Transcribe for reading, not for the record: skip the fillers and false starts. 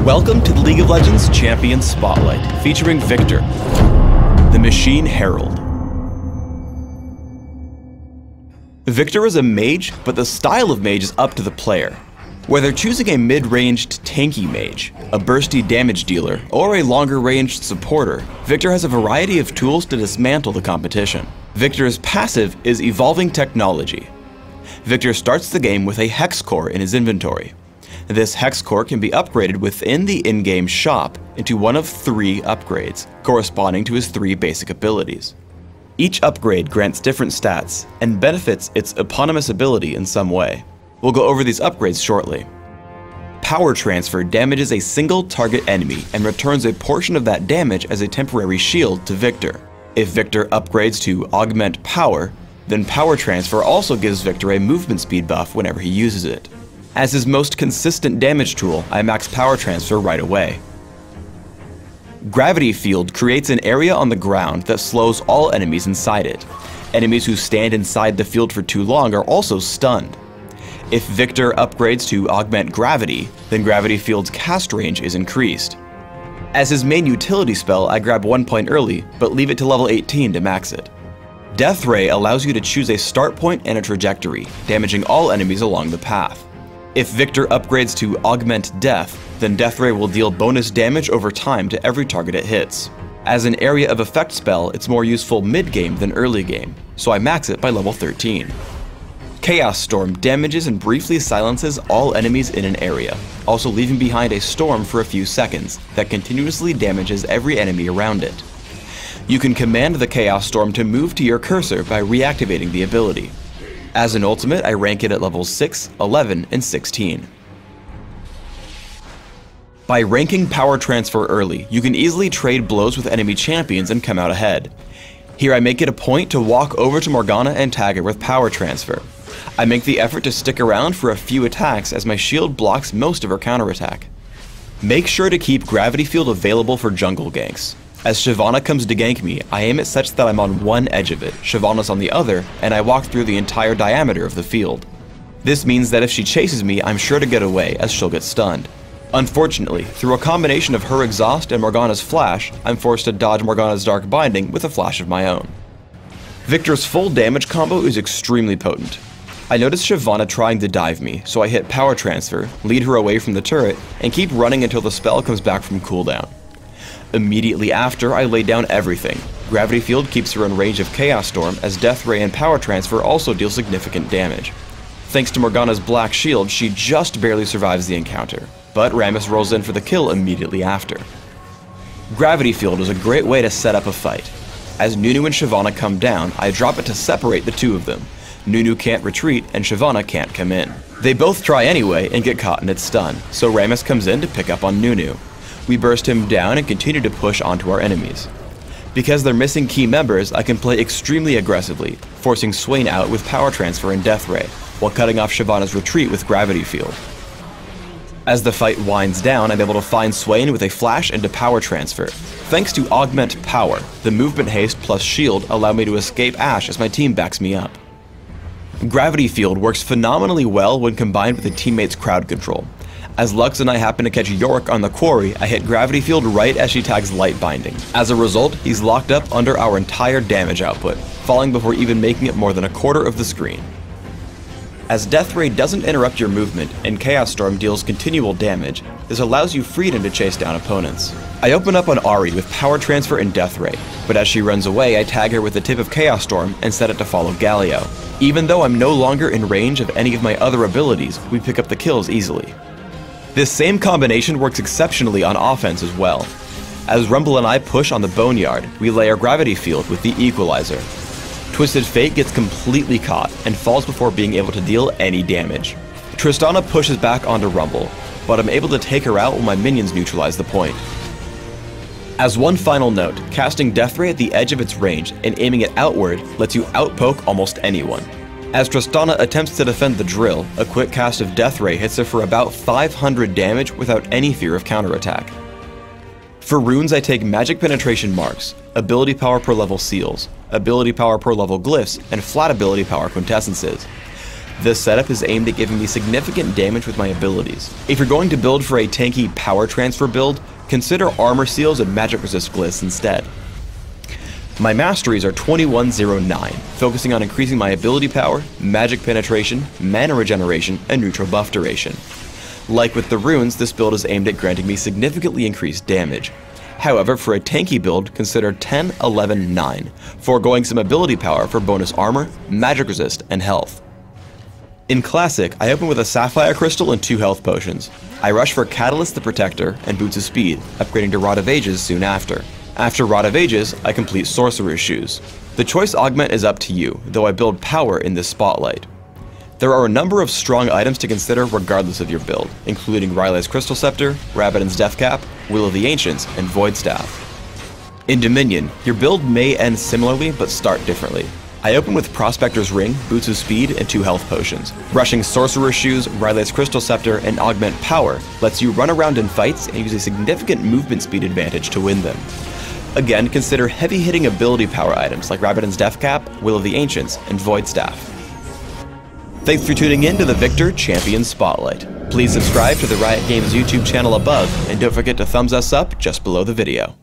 Welcome to the League of Legends Champion Spotlight, featuring Viktor, the Machine Herald. Viktor is a mage, but the style of mage is up to the player. Whether choosing a mid-ranged tanky mage, a bursty damage dealer, or a longer-ranged supporter, Viktor has a variety of tools to dismantle the competition. Viktor's passive is Evolving Technology. Viktor starts the game with a Hex Core in his inventory. This Hex Core can be upgraded within the in-game shop into one of 3 upgrades, corresponding to his 3 basic abilities. Each upgrade grants different stats, and benefits its eponymous ability in some way. We'll go over these upgrades shortly. Power Transfer damages a single target enemy and returns a portion of that damage as a temporary shield to Viktor. If Viktor upgrades to Augment Power, then Power Transfer also gives Viktor a movement speed buff whenever he uses it. As his most consistent damage tool, I max Power Transfer right away. Gravity Field creates an area on the ground that slows all enemies inside it. Enemies who stand inside the field for too long are also stunned. If Viktor upgrades to Augment Gravity, then Gravity Field's cast range is increased. As his main utility spell, I grab 1 point early, but leave it to level 18 to max it. Death Ray allows you to choose a start point and a trajectory, damaging all enemies along the path. If Viktor upgrades to Augment Death, then Death Ray will deal bonus damage over time to every target it hits. As an area of effect spell, it's more useful mid-game than early game, so I max it by level 13. Chaos Storm damages and briefly silences all enemies in an area, also leaving behind a storm for a few seconds that continuously damages every enemy around it. You can command the Chaos Storm to move to your cursor by reactivating the ability. As an ultimate, I rank it at levels 6, 11, and 16. By ranking Power Transfer early, you can easily trade blows with enemy champions and come out ahead. Here I make it a point to walk over to Morgana and tag her with Power Transfer. I make the effort to stick around for a few attacks as my shield blocks most of her counterattack. Make sure to keep Gravity Field available for jungle ganks. As Shyvana comes to gank me, I aim it such that I'm on one edge of it, Shyvana's on the other, and I walk through the entire diameter of the field. This means that if she chases me, I'm sure to get away, as she'll get stunned. Unfortunately, through a combination of her exhaust and Morgana's flash, I'm forced to dodge Morgana's Dark Binding with a flash of my own. Viktor's full damage combo is extremely potent. I notice Shyvana trying to dive me, so I hit Power Transfer, lead her away from the turret, and keep running until the spell comes back from cooldown. Immediately after, I lay down everything. Gravity Field keeps her in range of Chaos Storm, as Death Ray and Power Transfer also deal significant damage. Thanks to Morgana's Black Shield, she just barely survives the encounter, but Rammus rolls in for the kill immediately after. Gravity Field is a great way to set up a fight. As Nunu and Shyvana come down, I drop it to separate the two of them. Nunu can't retreat, and Shyvana can't come in. They both try anyway and get caught in its stun, so Rammus comes in to pick up on Nunu. We burst him down and continue to push onto our enemies. Because they're missing key members, I can play extremely aggressively, forcing Swain out with Power Transfer and Death Ray, while cutting off Shyvana's retreat with Gravity Field. As the fight winds down, I'm able to find Swain with a flash into Power Transfer. Thanks to Augment Power, the movement haste plus shield allow me to escape Ashe as my team backs me up. Gravity Field works phenomenally well when combined with a teammate's crowd control. As Lux and I happen to catch Yorick on the quarry, I hit Gravity Field right as she tags Light Binding. As a result, he's locked up under our entire damage output, falling before even making it more than a quarter of the screen. As Death Ray doesn't interrupt your movement and Chaos Storm deals continual damage, this allows you freedom to chase down opponents. I open up on Ahri with Power Transfer and Death Ray, but as she runs away I tag her with the tip of Chaos Storm and set it to follow Galio. Even though I'm no longer in range of any of my other abilities, we pick up the kills easily. This same combination works exceptionally on offense as well. As Rumble and I push on the Boneyard, we layer Gravity Field with the Equalizer. Twisted Fate gets completely caught and falls before being able to deal any damage. Tristana pushes back onto Rumble, but I'm able to take her out when my minions neutralize the point. As one final note, casting Death Ray at the edge of its range and aiming it outward lets you outpoke almost anyone. As Tristana attempts to defend the drill, a quick cast of Death Ray hits her for about 500 damage without any fear of counterattack. For runes I take Magic Penetration Marks, Ability Power per level Seals, Ability Power per level Glyphs, and Flat Ability Power Quintessences. This setup is aimed at giving me significant damage with my abilities. If you're going to build for a tanky power transfer build, consider armor seals and magic resist glyphs instead. My masteries are 2109, focusing on increasing my ability power, magic penetration, mana regeneration, and neutral buff duration. Like with the runes, this build is aimed at granting me significantly increased damage. However, for a tanky build, consider 10-11-9, foregoing some ability power for bonus armor, magic resist, and health. In Classic, I open with a Sapphire Crystal and 2 health potions. I rush for Catalyst the Protector and Boots of Speed, upgrading to Rod of Ages soon after. After Rod of Ages, I complete Sorcerer's Shoes. The choice augment is up to you, though I build power in this Spotlight. There are a number of strong items to consider regardless of your build, including Riley's Crystal Scepter, Rabadon's Death Cap, Will of the Ancients, and Void Staff. In Dominion, your build may end similarly but start differently. I open with Prospector's Ring, Boots of Speed, and 2 health potions. Rushing Sorcerer's Shoes, Riley's Crystal Scepter, and Augment Power lets you run around in fights and use a significant movement speed advantage to win them. Again, consider heavy-hitting ability power items like Rabadon's Death Cap, Will of the Ancients, and Void Staff. Thanks for tuning in to the Viktor Champion Spotlight. Please subscribe to the Riot Games YouTube channel above, and don't forget to thumbs us up just below the video.